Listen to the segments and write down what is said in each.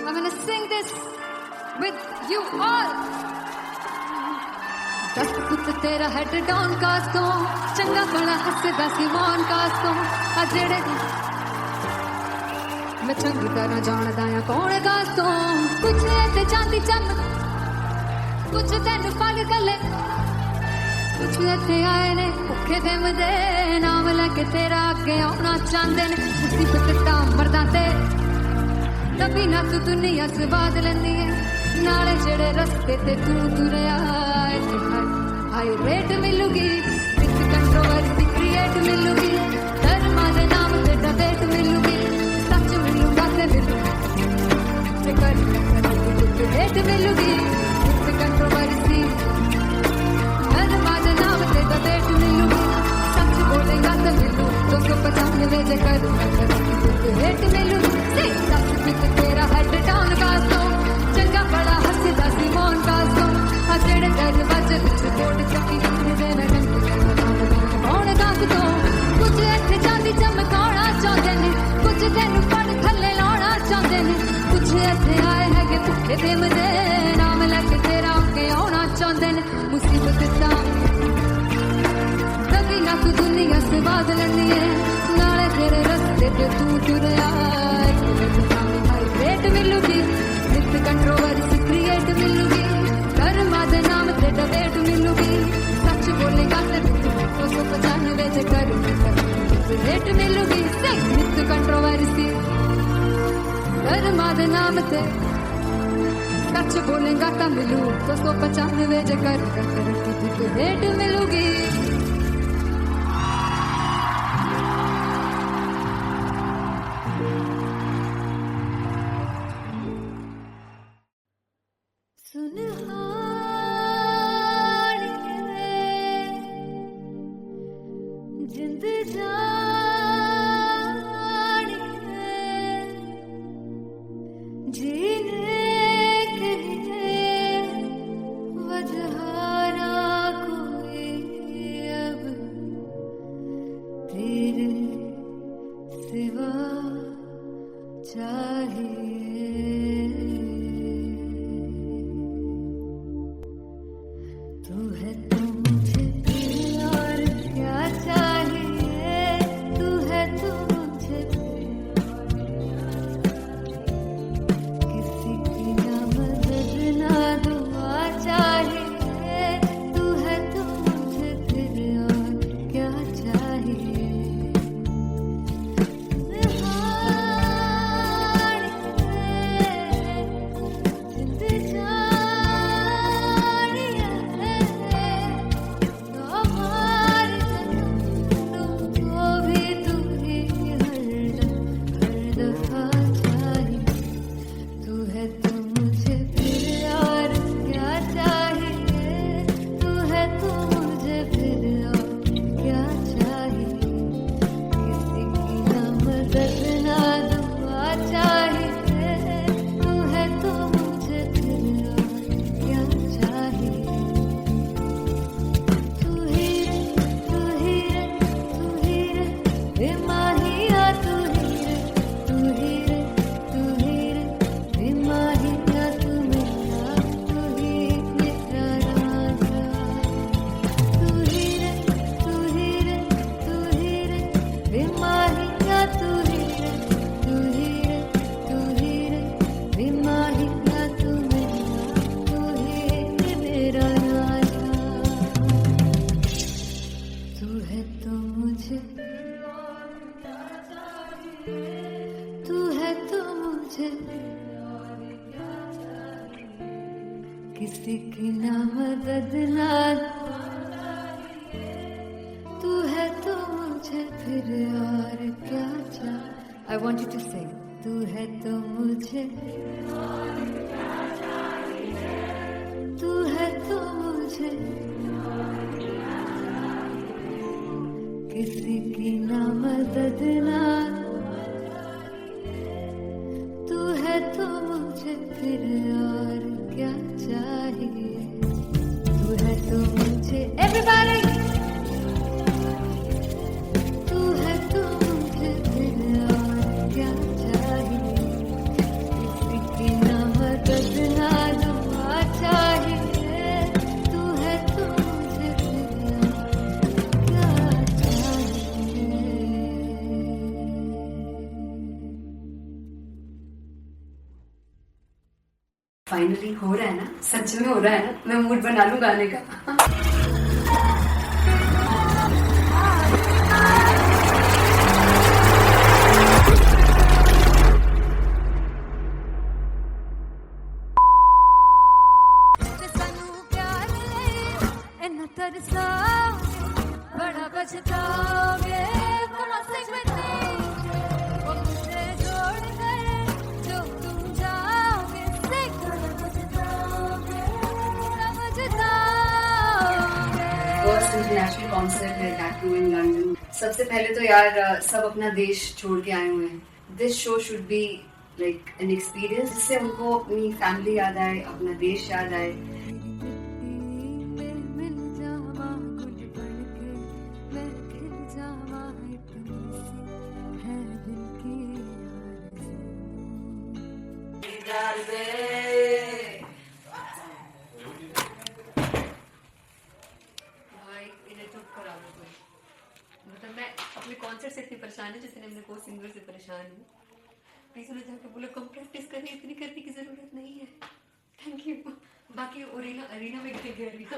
I'm gonna sing this with you all. दस पुत तेरा हेड डाउन कास तो चंगा भला हसदा सी मौन कास तो आ जेड़े मैं चंगी तरह जानदा आ कौन कास तो कुछ ते चांदी चमक कुछ तेन पग गले कुछ इत्थे आए ने भुखे दे मदे नाम लैके तेरा अगे आउणा चाहंदे ने मुसीबत दा मरदा ते तभी ना तू दुनिया स्वाद लैंदी है नाले जेड़े रस्ते ते तू तुरया हाई रेट मिलूगी विद कंट्रोवर्सी क्रिएट मिलूगी धर्म दे नाम ते डिबेट मिलूगी सच मिलूगा ते मिलूगी कर रेट मिलूगी विद कंट्रोवर्सी धर्म दे नाम ते डिबेट मिलूगी सच बोलेगा ते मिलू 295 जे कर रेट मिलूगी सच विच तेरा हेड डाउन कास तो चंगा बड़ा हसदा सी मौन कास तो आ जेड़े दरवाजे विच कोट चक्की दे न कौन कास तो कुछ इत्थे चांदी चमकाउणा चाहंदे ने कुछ तैनू पड़ थल्ले लाउणा चाहंदे ने कुछ इत्थे आए हैगे भुखे ते मदे नाम लैके तेरा अगे आउणा चाहंदे ने मुसीबत दा कभी ना तू दुनिया स्वाद लैंदी है नाले तेरे रस्ते ते तू तुरया रेट मिलूगी विद कंट्रोवर्सी क्रिएट मिलूगी धर्म दे नाम ते डिबेट मिलूगी सच बोलेगा ते 295 जे कर रेट मिलूगी विद कंट्रोवर्सी धर्म दे नाम ते सच बोलेगा ता मिलू 295 जे कर रेट मिलूगी किसी की ना मदद ना तू है तो मुझे फिर और क्या चाहिए I want you to sing तू है तो मुझे तू है तो मुझे किसी की ना मदद ना तू है तो मुझे फिर और क्या चाहिए तू है तो मुझे everybody तू है तो मुझे फिर और क्या चाहिए किसी की फाइनली हो रहा है ना, सच में हो रहा है ना, मैं मूड बना लूं गाने का। बड़ा बचताओगे बड़ा से जोड़ गए जो तुम जाओगे से फर्स्ट इंटरनेशनल कॉन्सर्ट है टैटू इन लंदन। सबसे पहले तो यार सब अपना देश छोड़ के आए हुए हैं। This show should be like an experience जिससे उनको अपनी फैमिली याद आए, अपना देश याद आए। मतलब मैं अपने कॉन्सर्ट से इतनी परेशान है जितने अपने को सिंगर से परेशान हूँ। प्लीज उन्हें जाके बोलो कम प्रैक्टिस करनी, इतनी करने की जरूरत नहीं है। Thank you. बाकी अरीना में गई arena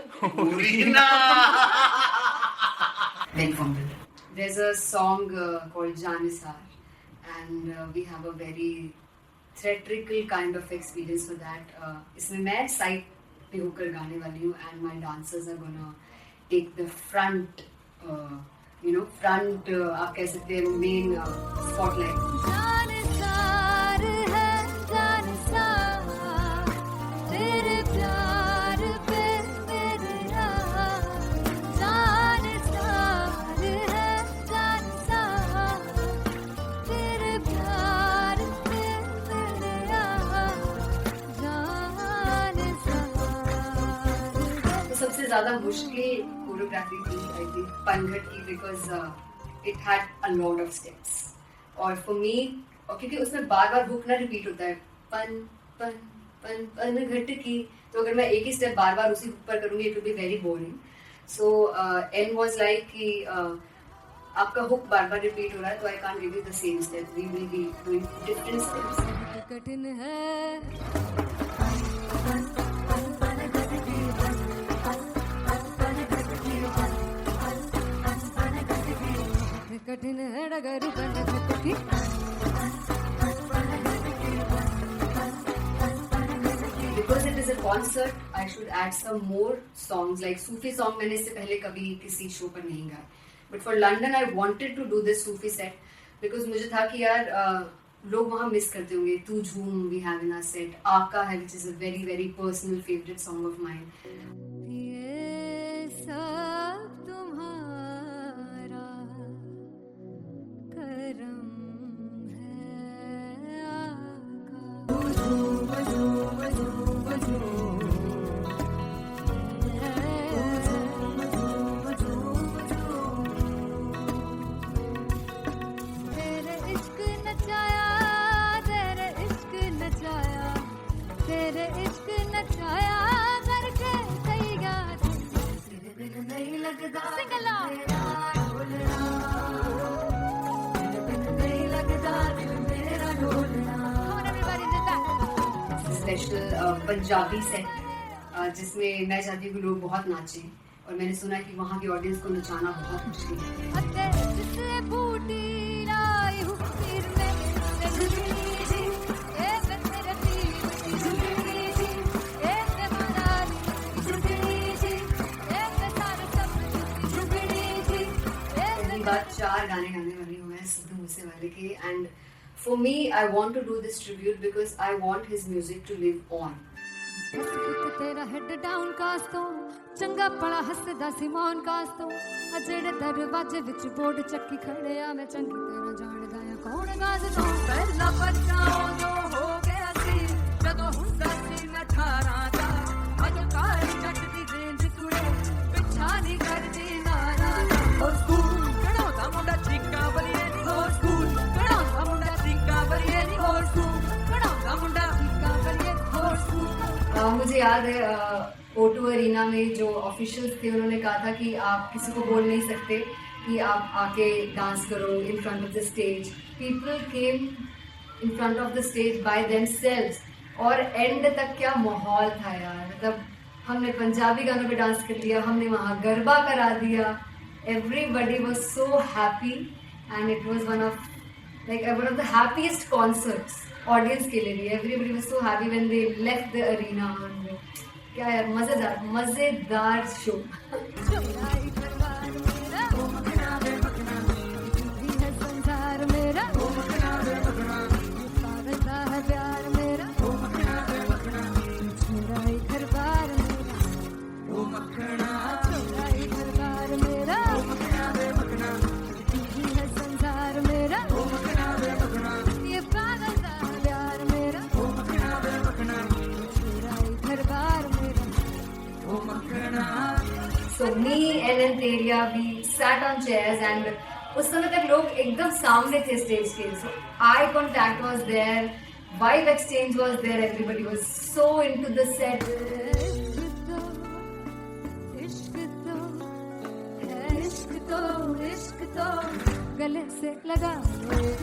there's a song called Janisar and we have a very theatrical kind of experience for that. इसमें मैं साइड पे होकर गाने वाली हूँ and my dancers are gonna take the front front आप कह सकते हैं मेन स्पॉटलाइट। जानसार है जानसार तेरे प्यार पे मेरा जानसार है जानसार तेरे प्यार पे मेरा जानसार। तो सबसे ज्यादा मुश्किल कोरियोग्राफी थी आई थिंक पनघट की, because it had a lot of steps और फॉर मी क्योंकि उसमें बार बार हुक ना रिपीट होता है पन पन पन पनघट की, तो अगर मैं एक ही स्टेप बार बार उसी हुक पर करूंगी it will be very boring. So and was like कि आपका हुक बार बार रिपीट हो रहा है तो I can't give you the same step, we will be doing different steps. कठिन है कठिन है डगर की because it is a concert I should add some more songs like Sufi song मैंने इससे पहले कभी किसी शो पर नहीं गाया, but for London I wanted to do this Sufi set because मुझे था कि यार लोग वहाँ मिस करते होंगे। तू झूम we have in our set, आका है which is a very very personal favorite song of mine। ये सब तुम्हारा करम है आका। तेरे इश्क नचाया तेरे इश्क नचाया तेरे इश्क नचाया करके तैयार तेरे बिन नहीं लगता सिंगला स्पेशल पंजाबी सेट जिसमें मैं चाहती हूँ कि लोग बहुत नाचें और मैंने सुना कि वहाँ की ऑडियंस को नचाना बहुत मुश्किल है। बात 4 गाने गाने वाली हूँ मैं सिद्धू मूसेवाले के and for me I want to do this tribute because I want his music to live on। तेरा हेड डाउन कास्तो चंगा पड़ा हसदा सिमोन कास्तो अजेड़े दरवाजे विच बोर्ड चक्की खड़े आ मैं चंगी तेरा जानदा या कौन गाज तो पहला बच्चा जो हो गया सी जदों हुंदा सी मैं 18 दा अज काली जट दी रेंज कुड़े पिछा नहीं करदी नारा ओ स्कूल कड़ौदा मुंडा चिक्का बलिए नी हो स्कूल कड़ौदा मुंडा चिक्का बलिए नी हो स्कूल कड़ौदा मुंडा चिक्का बलिए हो स्कूल। मुझे याद है O2 अरीना में जो ऑफिशियल्स थे उन्होंने कहा था कि आप किसी को बोल नहीं सकते कि आप आके डांस करो in front of the stage. People came in front of the stage by themselves और एंड तक क्या माहौल था यार, मतलब हमने पंजाबी गानों पे डांस कर लिया, हमने वहाँ गरबा करा दिया, everybody was so happy and it was one of the happiest concerts audience के लिए भी. Everybody was so happy when they left the arena. और क्या यार, मजेदार show. So me and Antelia, we sat on chairs and उस समय तक लोग एकदम सामने थे स्टेज के. So eye contact was there, vibe exchange was there, everybody was so into the set. इश्क तो गले से लगा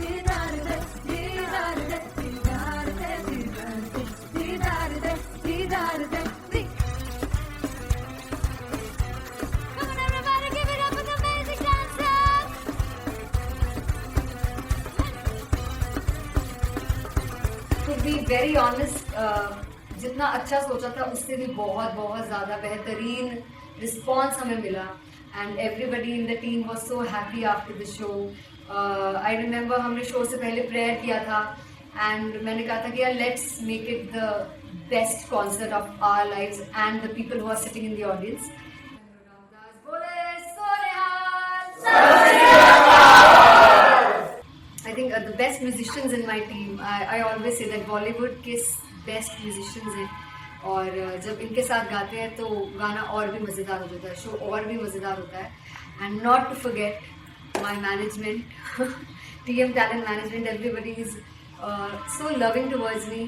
दीदार दे दीदार दे दीदार दे दीदार दे दीदार दे. To be very honest, जितना अच्छा सोचा था उससे भी बहुत ज़्यादा बेहतरीन रिस्पॉन्स हमें मिला. And everybody in the team was so happy after the show. I remember हमने शो से पहले प्रेयर किया था and मैंने कहा था कि यार let's make it the best concert of our lives and the people who are sitting in the audience. I think the best musicians in my team. I always say that Bollywood के best musicians हैं. और जब इनके साथ गाते हैं तो गाना और भी मज़ेदार हो जाता है, शो और भी मज़ेदार होता है. And not to forget my management, TM Talent Management, everybody is so loving towards me,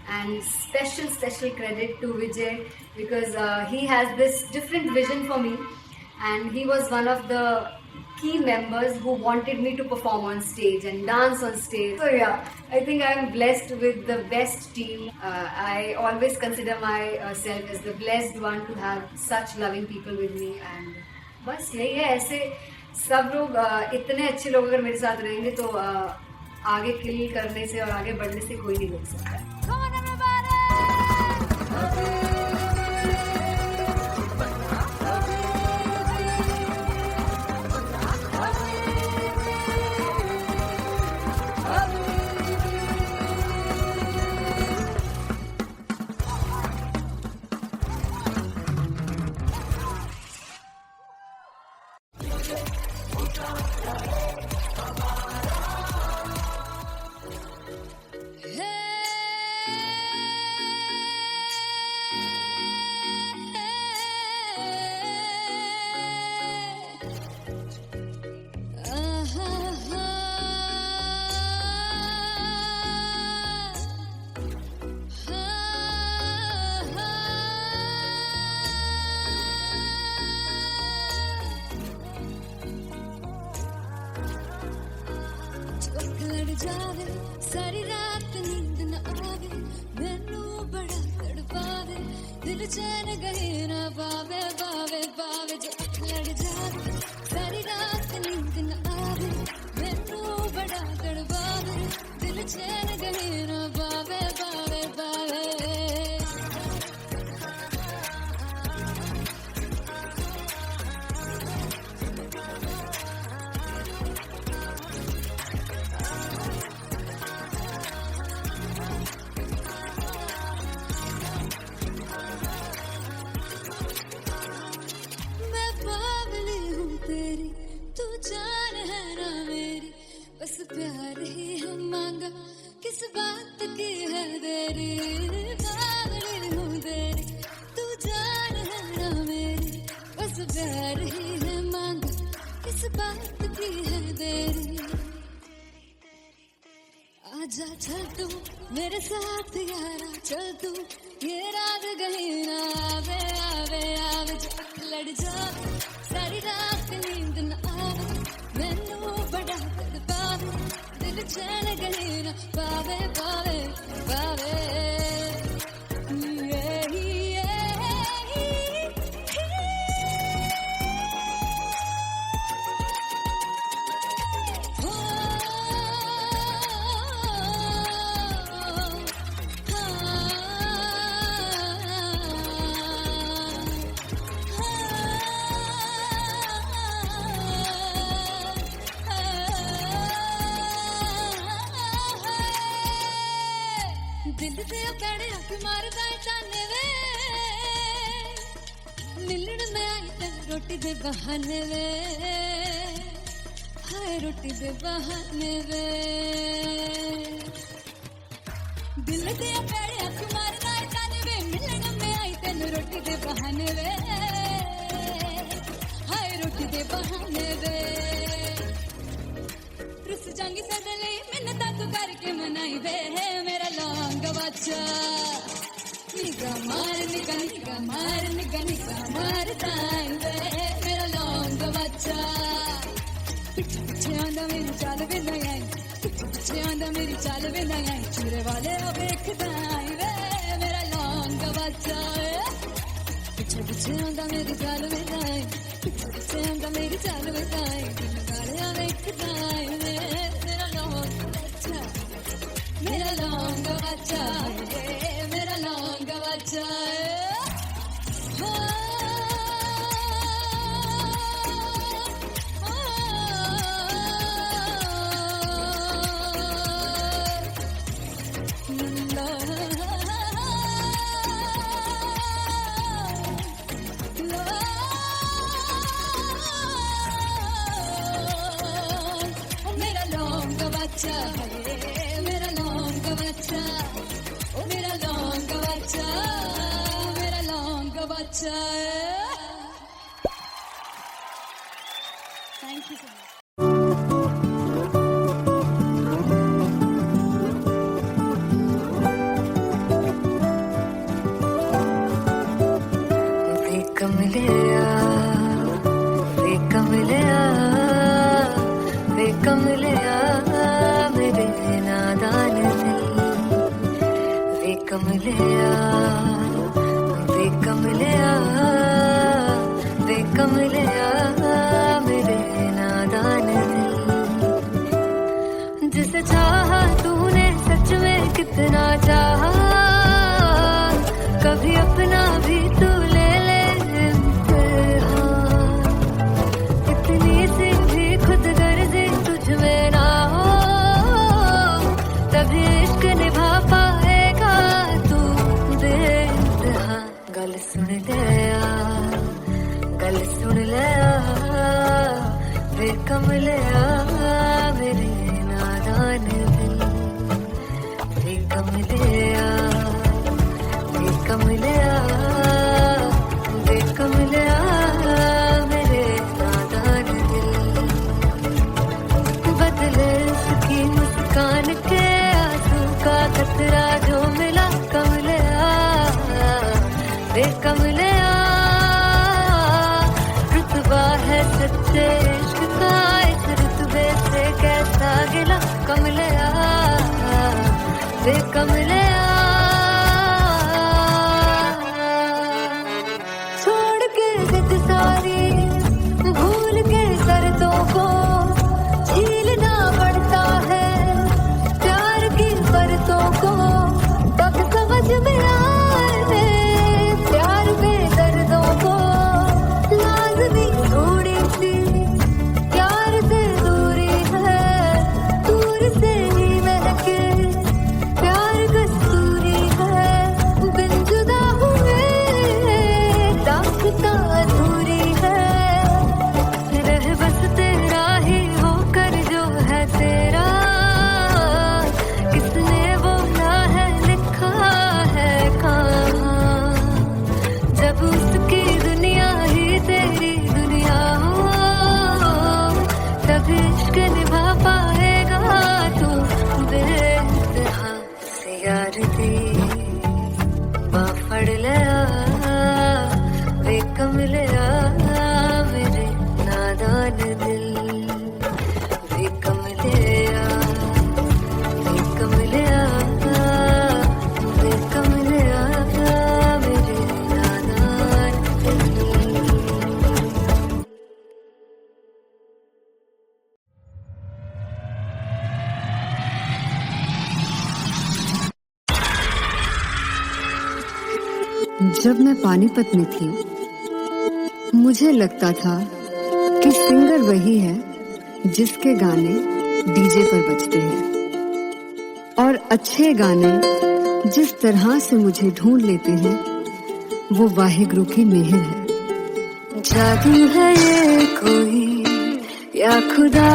and special credit to Vijay because he has this different vision for me and he was one of the key members who wanted me to perform on stage and dance on stage. So yeah, I think I'm blessed with the best team. I always consider myself as the blessed one to have such loving people with me. And बस यही है, ऐसे सब लोग इतने अच्छे लोग अगर मेरे साथ रहेंगे तो आगे किल करने से और आगे बढ़ने से कोई नहीं रोक सकता है. जावे सारी रात नींद न आवे, मैनू बड़ा तड़पावे, दिल चैन गहे ना पावे पावे पावे. जो लड़ जावे सारी रात नींद न आवे, मैनू बड़ा तड़पावे, दिल चैन गहे ना पावे पावे पावे. बस प्यार ही हम मांगा, किस बात की है देरी, पागल हूँ तेरी, तू जान है ना मेरी. बस प्यार ही है मांगा, किस बात की है देरी. आजा चल तू मेरे साथ यारा, चल तू ये रात गही ना आवे आवे आवे. जो लड़ जावे सारी रात नींद न आवे, मैनू बड़ा तड़पावे, दिल चैन गही ना पावे पावे पावे. अख मारदा ताने वे मिलन में आई तेन रोटी दे बहाने वे हाय रोटी दे बहाने वे दिल दे पेड़े अख मारदा ताने वे मिलन में आई तेन रोटी दे बहाने वे हाय रोटी दे बहाने वे रुस जांगी सदले मिन्नता तू करके मनाई वे मेरा लौंग बच्चा निगा मार ताई वे मेरा लौंग बच्चा पिछे पिछे आंदा मेरी चाल वे नहीं आई पिछे पिछे आंदा मेरी चाल वे नहीं आई चूरे वाले ओ देखदा आई वे मेरा लौंग बच्चा पिछे पिछे आंदा मेरी चाल वे नहीं आई पिछे पिछे आंदा मेरी चाल वे नहीं आई दिन वाले ओ देखदा आई वे मेरा लौंग बच्चा मेरा लौंग बच्चा मेरा लौंग बच्चा मेरा लौंग बच्चा मेरा लौंग बच्चा ओ मेरा लौंग बच्चा मेरा लौंग बच्चा थैंक यू सो मच कमलिया मेरे नादान दिल वे कमलिया मेरे नादान दिल जिसे चाहा तूने सच में कितना चाहा कभी अपना भी तू ले ले इतनी सी भी खुद गर्जी तुझ में ना हो तभी इश्क निभा पाएगा तू बेइंतहा गल सुन ले वे कमलिया मेरे नादान दिल वे कमलिया मेरे नादान दिल बदले उसकी मुस्कान के आंसू का कतरा जो मिला कमलिया वे कमलिया रुतबा है सच्चे इश्क का इस रुतबे से कैसा गिला कमलिया वे कमलिया छोड़ के जिद सारी भूल के शर्तों को झीलना पड़ता है प्यार की शर्तों को तब समझ में आए प्यार में दर्दों को लाज़मी थोड़ी सी प्यार से दूरी है दूर से ही महके प्यार कस्तूरी है बिन जुदा हुए दास्तां अधूरी है रह बस तेरा ही होकर जो है तेरा किसने बोला है लिखा है कहाँ जब उसकी दुनिया ही तेरी दुनिया हो तब इश्क निभा पाएगा तू बेइंतहा से यार दी बाफड़ लिया वे कमलिया मेरे नादान दिल वे कमलिया मेरे नादान दिल जब मैं पानीपत में थी मुझे लगता था कि सिंगर वही है जिसके गाने डीजे पर बजते हैं और अच्छे गाने जिस तरह से मुझे ढूंढ लेते हैं वो वाहिगुरु की मेहर है। जादू है ये कोई या खुदा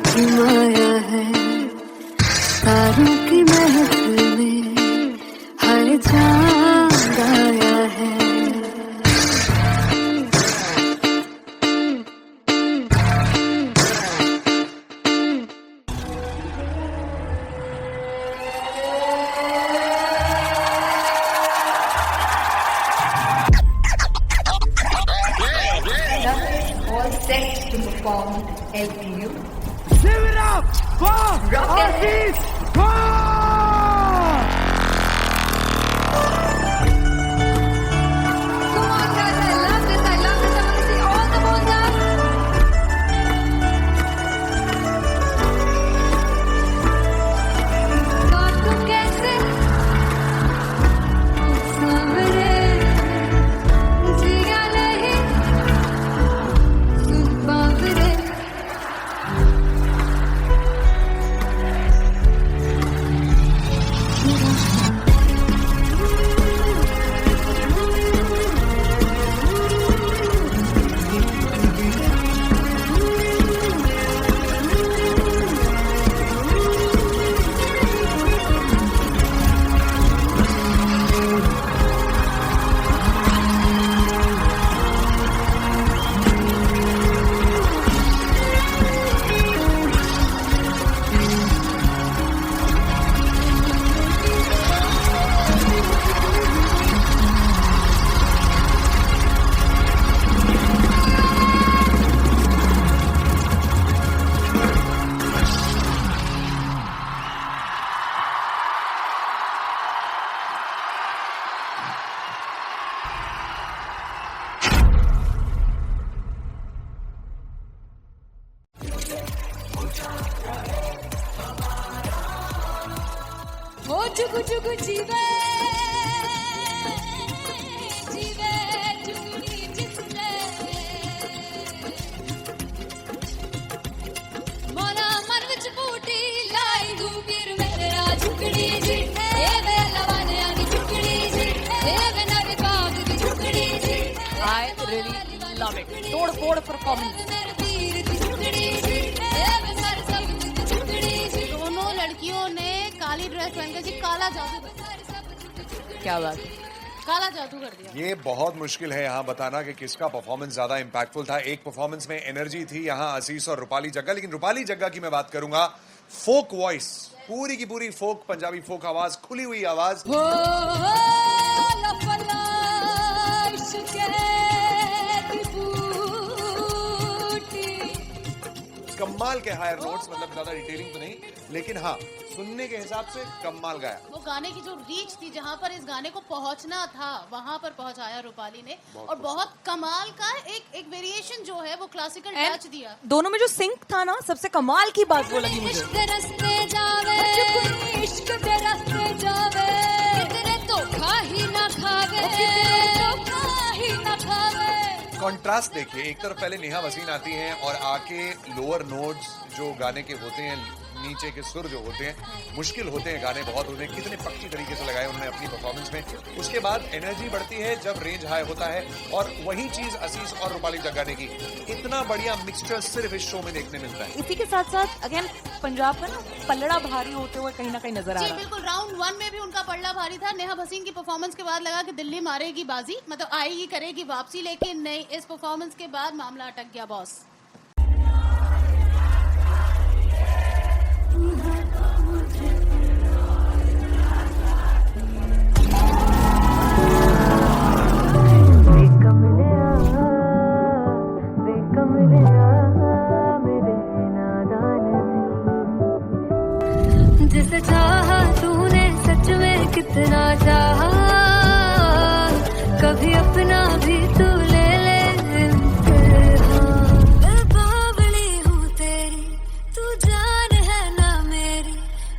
की माया है, तारों की महफिल में हर चांद आया है। All set to perform LPU. Give it up for Artist Bob! Come on, guys, I love this. I love this. I want to see all the balls up. काटू कैसे सांवरे जिया नहीं सुन बावरे। ओ चुगु चुगु जीवे जीवे चुगुनी जिसने मोरा मन विच बूटी लाई गुबीर मेरे आ झुकड़ी जी ए वे लवाने आनी झुकड़ी जी ए वे नवे बाग दी झुकड़ी जी। I really love it. तोड़ फोड़ परफॉर्मेंस। मेरे वीर दी झुकड़ी जी ए वे सर सब दी झुकड़ी जी। दोनों लड़कियों ने काली ड्रेस पहनकर जी काला जादू कर दिया। क्या बात है। काला जादू कर दिया। ये बहुत मुश्किल है यहाँ बताना कि किसका परफॉर्मेंस ज्यादा इंपैक्टफुल था। एक परफॉर्मेंस में एनर्जी थी यहाँ असीस और रूपाली जग्गा, लेकिन रूपाली जग्गा की मैं बात करूंगा फोक वॉइस, पूरी की पूरी फोक, पंजाबी फोक आवाज, खुली हुई आवाज। हो लफला इश्क़ की बूटी। कमाल के हायर नोट्स, मतलब ज्यादा डिटेलिंग तो नहीं, लेकिन हाँ सुनने के हिसाब से कमाल गाया। वो गाने की जो रीच थी, जहाँ पर इस गाने को पहुंचना था वहां पर पहुंचाया रूपाली ने। और बहुत कमाल का एक वेरिएशन जो है वो क्लासिकल टच दिया। दोनों में जो सिंक था ना, सबसे कमाल की बात वो लगी मुझे। इश्क़ दे रस्ते जावे इश्क़ दे रस्ते जावे, किधरे धोखा ही ना खावे, किधरे धोखा ही ना खावे। कॉन्ट्रास्ट देखिए, एक तरफ पहले नेहा वसीन आती हैं और आके लोअर नोट्स जो गाने के होते हैं, नीचे के सुर जो होते हैं, मुश्किल होते हैं, गाने बहुत होते हैं, कितने पक्की तरीके से लगाए उन्होंने अपनी परफॉर्मेंस में। उसके बाद एनर्जी बढ़ती है जब रेंज हाई होता है, और वही चीज असीस और रूपाली जग्गा ने की। इतना बढ़िया मिक्सचर सिर्फ इस शो में देखने मिलता है। इसी के साथ साथ अगेन पंजाब का ना पलड़ा भारी होते हुए कहीं ना कहीं नजर आ जी रहा है। बिल्कुल, राउंड 1 में भी उनका पलड़ा भारी था। नेहा भसीन की परफॉर्मेंस के बाद लगा कि दिल्ली मारेगी बाजी, मतलब आएगी करेगी वापसी, लेकिन नहीं, इस परफॉर्मेंस के बाद मामला अटक गया बॉस। जिसे चाहा तूने सच में कितना चाहा, कभी अपना भी तू ले ले इम्तिहान। मैं बावली हूँ तेरी, तू जान है ना मेरी,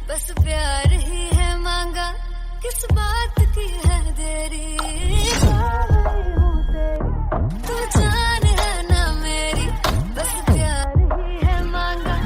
बस प्यार ही है मांगा, किस बात की है देरी। बावली हूँ तेरी, तू जान है ना मेरी, बस प्यार ही है मांगा।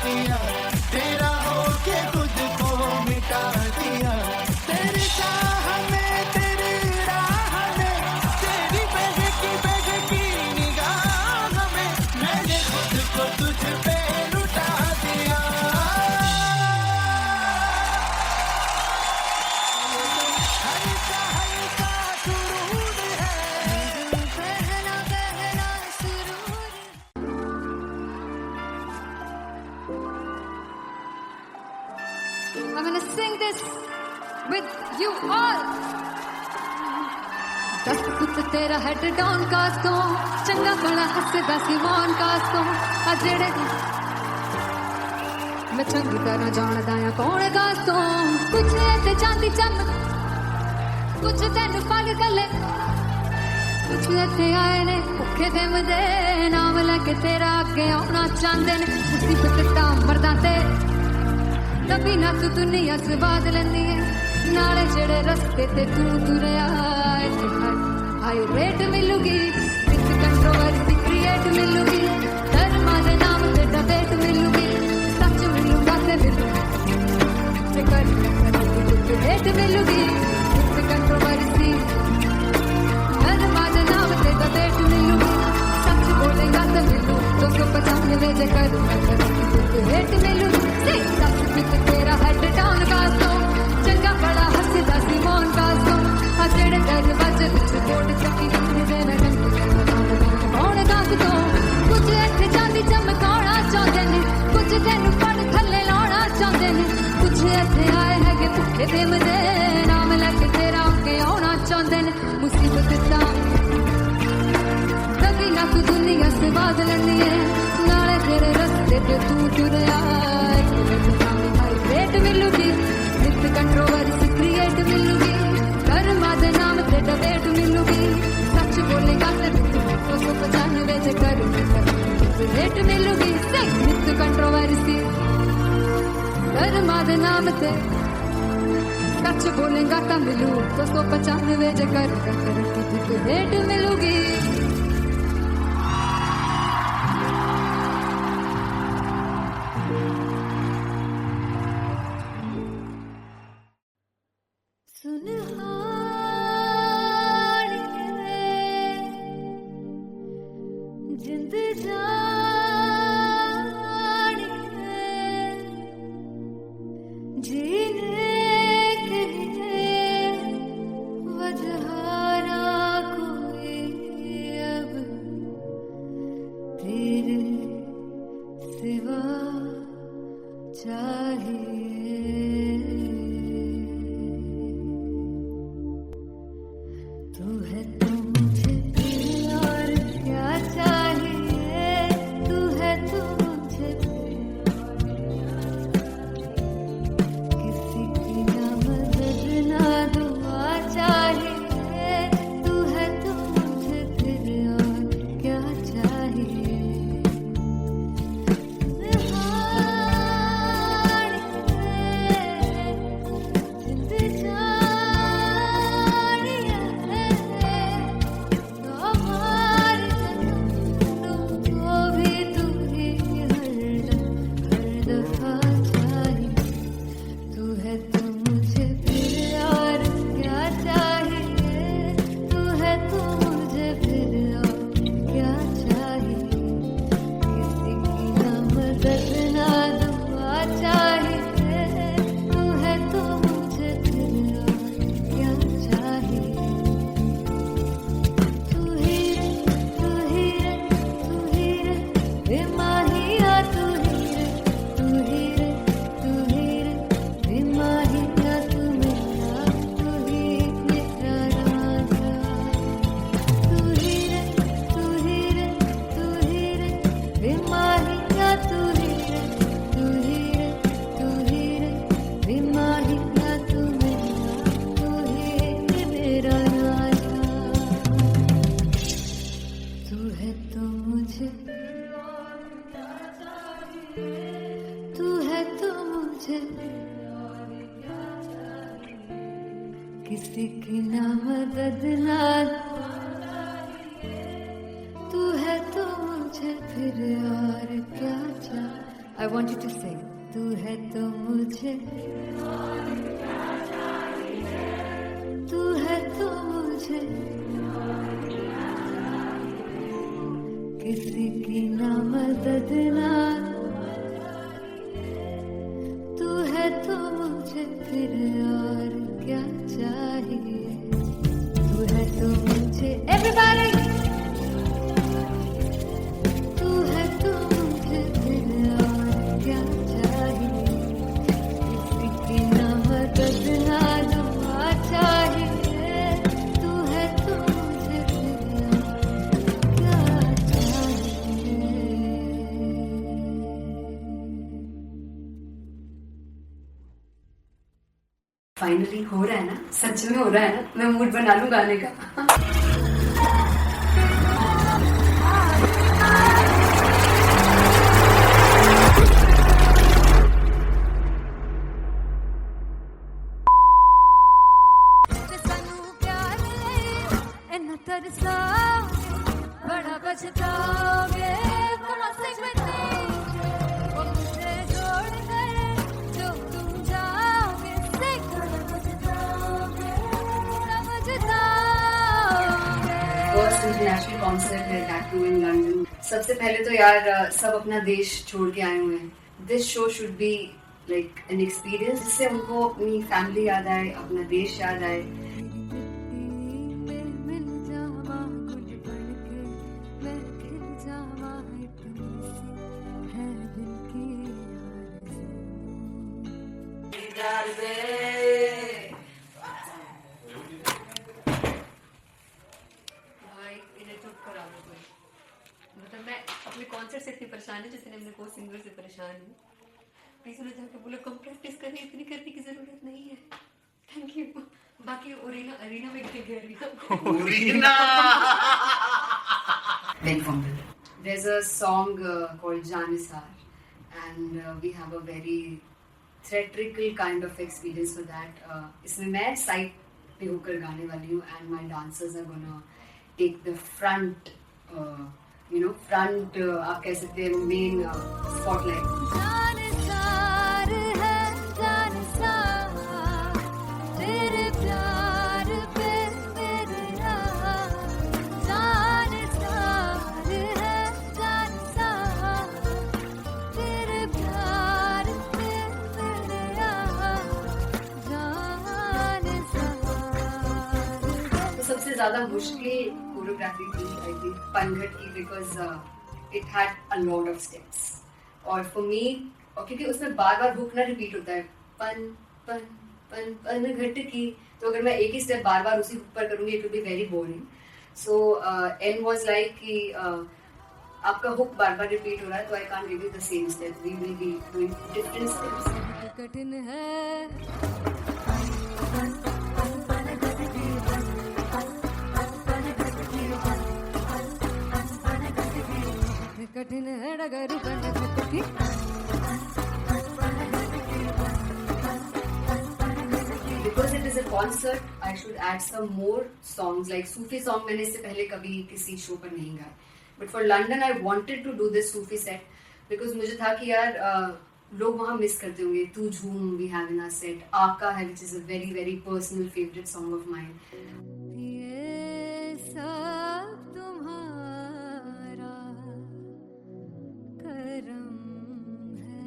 दिया, तेरा होके खुद को मिटा दिया। तेरी चाह में, तेरी राह में, तेरी बहकी निगाह में मैंने खुद को तुझ पे लुटा दिया। हल्का हल्का सुरूर है, पहला पहला सुरूर। I'm gonna sing this with you all. दस पुत तेरा हेड डाउन कास्तो, चंगा भला हसदा सी मौन कास्तो। आ जेड़े मैं चंगी तरह जानदा आ कौन कास्तो। कुछ ते चांदी चमक, कुछ तेन फल गले, कुछ इत्थे आए ने भुखे देमदे, नाम लैके तेरा अगे आउणा चाहंदे ने। मुसीबत तां मरदा ते तभी ना तू दुनिया स्वाद लेंदी है, नाले जेड़े रस्ते ते तू तुरया। हाई रेट मिलूगी, विद कंट्रोवर्सी क्रिएट मिलूगी, धर्मा दे नाम ते डिबेट मिलूगी। सच मिलूगा ते मिलूगी, कर रेट मिलूगी, विद कंट्रोवर्सी धर्मा दे नाम ते डिबेट मिलूगी। सच बोलेगा तो मिलू 295 जे कर रेट मिलूगी। सच विच तेरा हेड डाउन कास्तो, चंगा बड़ा हसदा सी मौन कास्तो। आ जेड़े दरवाजे विच कोट चक्की रखदे ने कौन कास्तो। कुछ इत्थे चांदी चमकाउणा चाहुंदे ने, कुछ तैनूं फड़ थल्ले लाउणा चाहुंदे ने। कुछ इत्थे आए हैगे भुखे देमदे, नाम लैके तेरा अगे आउणा चाहुंदे ने। मुसीबत तां कभी ना तू दुनिया स्वाद लैंदी है, नाले तेरे रस्ते ते तू तुरया। रेट मिलूगी, विद कंट्रोवर्सी क्रिएट मिलूगी, कर्मा दे नाम ते डिबेट मिलूगी। सच बोलेगा ते 295 जे कर रेट मिलूगी। विद कंट्रोवर्सी कर्मा दे नाम ते, सच बोलेगा तो मिलू 295 जे कर रेट मिलूगी। जिंद जान जीने के लिए वजह ना कोई अब तेरे सिवा चाहिए। तू है तो मुझे और क्या चाहिए, तू है तो मुझे किसी की ना मदद ना दुआ चाहिए। तू है तो मुझे फिर और क्या चाहिए। किसी की ना मदद ना तू है तो मुझे फिर और क्या I want you to say, तू है तो मुझे, तू है तो मुझे, किसी की ना मदद ना, तू है तो मुझे फिर और क्या चाहिए, तू है तो मुझे, everybody, तू है तो मुझे फिर और क्या चाहिए, किसी की ना मदद ना दुआ चाहिए, तू है तो मुझे फिर और क्या चाहिए। फाइनली हो रहा है ना, सच में हो रहा है ना, मैं मूड बना लूं गाने का। ਸਾਨੂੰ ਪਿਆਰ ਲਈ ਇੰਨਾ ਤਰਸਾਓਗੇ, ਬੜਾ ਪਛਤਾਓਗੇ, ਬੜਾ ਸਿਖਦੇ ਉਹ ਮੁझे छोड़ गए जो तुम जाओगे, बड़ा पछताओगे, समझताओगे। फर्स्ट इंटरनेशनल कॉन्सर्ट है टैटू इन लंदन। सबसे पहले तो यार सब अपना देश छोड़ के आए हुए हैं। This show should be like an experience जिससे उनको अपनी फैमिली याद आए, अपना देश याद आए। मिल जावा गुल बनके, मैं खिल जावा इतनी सी है दिल की भाई इन्हें चुप करा दो कोई। मतलब मैं अपने कॉन्सर्ट से इतनी परेशान है जितने अपने को सिंगर से परेशान हूँ। प्लीज उन्हें जाके बोलो कम प्रैक्टिस करनी, इतनी करने की जरूरत नहीं है। Thank you. बाकी अरीना में गए arena Very humble. There's a song called Janisar, and we have a very theatrical kind of experience for that. इसमें मैं साइड पे होकर गाने वाली हूँ, and my dancers are gonna take the front, front आप कह सकते हैं main spotlight. जानसार है जानसार, तेरे प्यार पे मेरी राह, जानसार है जानसार, तेरे प्यार पे मेरी राह, जानसार। तो सबसे ज्यादा मुश्किल कोरियोग्राफी थी आई थिंक पनघट की, because it had a lot of steps. और फॉर मी, और क्योंकि उसमें बार बार हुक ना रिपीट होता है, पन पन पन पन घट की, तो अगर मैं एक ही स्टेप बार बार उसी हुक पर करूंगी it will be very boring. So and was like कि आपका हुक बार बार रिपीट हो रहा है, तो I can't give you the same step, we will be doing different steps. कठिन है कठिन है डगर पनघट की, Because it is a concert, I should add some more songs like Sufi song. मैंने इससे पहले कभी किसी शो पर नहीं गाया, but for London I wanted to do this Sufi set because मुझे था कि यार लोग वहाँ मिस करते होंगे। तू झूम we have in our set, आका है which is a very very personal favorite song of mine. ये सब तुम्हारा करम है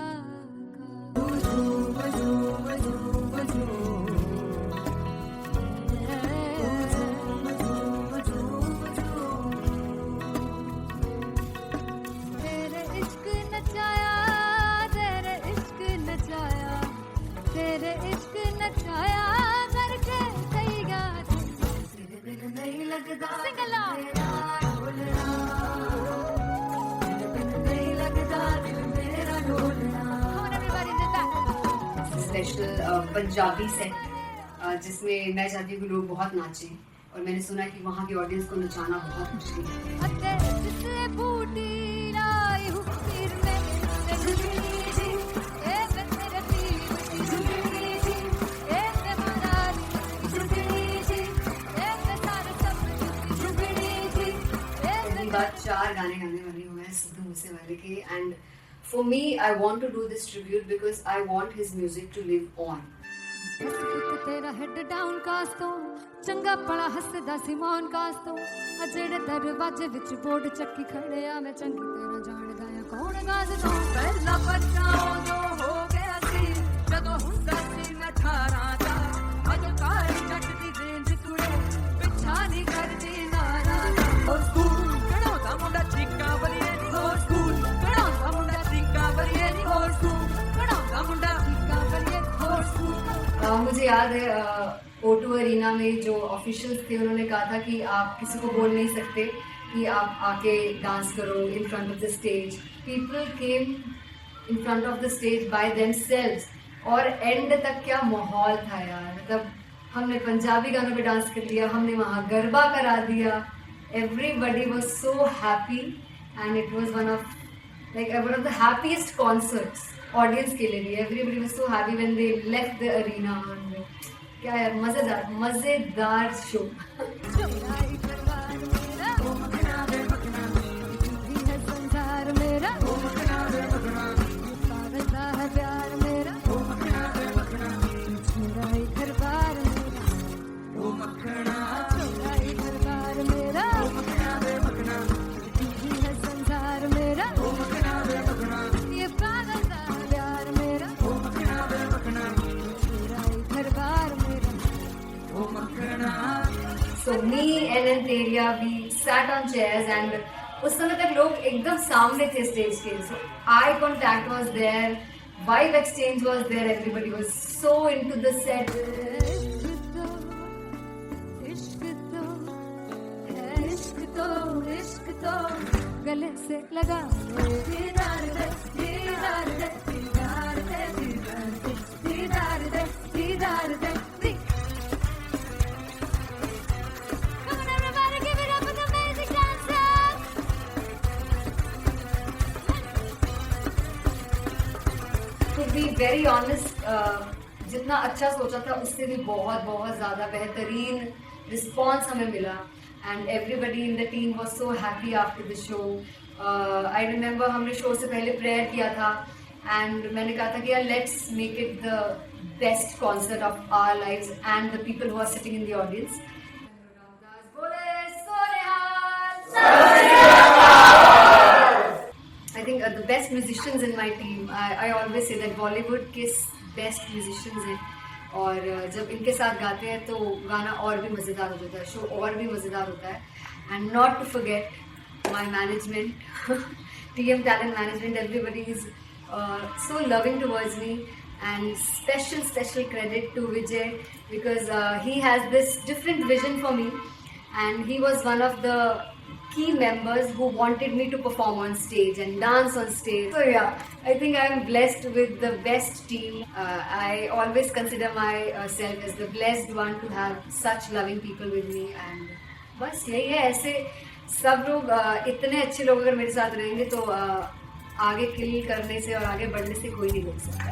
आका। तेरे इश्क नचाया, तेरे इश्क नचाया, तेरे इश्क नचाया करके तैयार, तेरे बिन नहीं लगता सिंगला, तेरे बिन नहीं लगता दिल मेरा ढोलना। Come on everybody, do that. Special Punjabi set जिसमें मैं चाहती हूँ कि लोग बहुत नाचें, और मैंने सुना कि वहाँ की ऑडियंस को नचाना बहुत मुश्किल है। अते जिससे बूटी लाई हूँ पीर में, मैं झुकनी जी, ए मैं तेरे पीर की झुकनी जी, ए मैं मरारी झुकनी जी, ए मैं सारे सब झुकनी जी, ए पहली बार 4 गाने गाने वाली हूँ मैं सिद्धू मूसेवाले के, and for me, I want to do this tribute because I want his music to live on. ਬਸ ਪੁੱਤ ਤੇਰਾ ਹੈਡ ਡਾਊਨ ਕਾਸ ਤੋਂ ਚੰਗਾ ਪਲਾ ਹੱਸਦਾ ਸੀ ਮੌਨ ਕਾਸ ਤੋਂ ਆ ਜਿਹੜੇ ਦਰਵਾਜ਼ੇ ਵਿੱਚ ਬੋਰਡ ਚੱਕੀ ਖੜੇ ਆ ਮੈਂ ਚੰਗੀ ਤਰ੍ਹਾਂ ਜਾਣਦਾ ਆ ਕੌਣ ਗਾਜ਼ ਤੋਂ ਪਹਿਲਾ ਬੱਚਾ ਉਦੋਂ ਹੋ ਗਿਆ ਸੀ ਜਦੋਂ ਹੁੰਦਾ ਸੀ ਮੈਂ 18 ਦਾ ਅੱਜ ਕਾਲੀ ਜੱਟ ਦੀ ਰੇਂਜ ਕੁੜੇ ਪਿੱਛਾ ਨਹੀਂ ਕਰਦੀ ਨਾਰਾ ਹੋਰ ਸਕੂਲ ਕਢਾਉਂਦਾ ਮੁੰਡਾ ਚੀਕਾਂ ਬਲੀਏ ਨੀ ਹੋਰ ਸਕੂਲ ਕਢਾਉਂਦਾ ਮੁੰਡਾ ਚੀਕਾਂ ਬਲੀਏ ਨੀ ਹੋਰ ਸਕੂਲ ਕਢਾਉਂਦਾ ਮੁੰਡਾ ਚੀਕਾਂ ਬਲੀਏ ਹੋਰ ਸਕੂਲ मुझे याद है O2 अरीना में जो ऑफिशियल्स थे उन्होंने कहा था कि आप किसी को बोल नहीं सकते कि आप आके डांस करो in front of the stage. People came in front of the stage by themselves और एंड तक क्या माहौल था यार. मतलब हमने पंजाबी गानों पे डांस कर लिया, हमने वहाँ गरबा करा दिया. Everybody was so happy and it was one of the happiest concerts audience के लिए भी. Everybody was so happy when they left the arena. क्या यार मजेदार शो. संसार मेरा पागलता है प्यार मेरा मेरा ही घर बार मेरा मेरा ही घर बार मेरा है संसार मेरा ये पागलता है प्यार मेरा मेरा ही घर बार मेरा. So me and Anteria, we sat on chairs and उस समय तक लोग एकदम सामने थे स्टेज के. So eye contact was there, vibe exchange was there, everybody was so into the set. इश्क तो गले से लगा दीदार दे दीदार दे दीदार दे दीदार दे दीदार दे. Come on everybody, give it up for the amazing dancers. To be very honest, जितना अच्छा सोचा था उससे भी बहुत ज़्यादा बेहतरीन रिस्पॉन्स हमें मिला. And everybody in the team was so happy after the show. I remember हमने शो से पहले प्रेयर किया था and मैंने कहा था कि यार let's make it the best concert of our lives and the people who are sitting in the audience. I think the best musicians in my team. I always say that Bollywood के best musicians हैं. और जब इनके साथ गाते हैं तो गाना और भी मज़ेदार हो जाता है, शो और भी मज़ेदार होता है. And not to forget my management, TM talent management. Everybody is so loving towards me and special credit to Vijay because he has this different vision for me and he was one of the key members who wanted me to perform on stage and dance on stage. So yeah, I think I am blessed with the best team. I always consider myself as the blessed one to have such loving people with me. And बस यही है, ऐसे सब लोग इतने अच्छे लोग अगर मेरे साथ रहेंगे तो आगे किल करने से और आगे बढ़ने से कोई नहीं रोक सकता.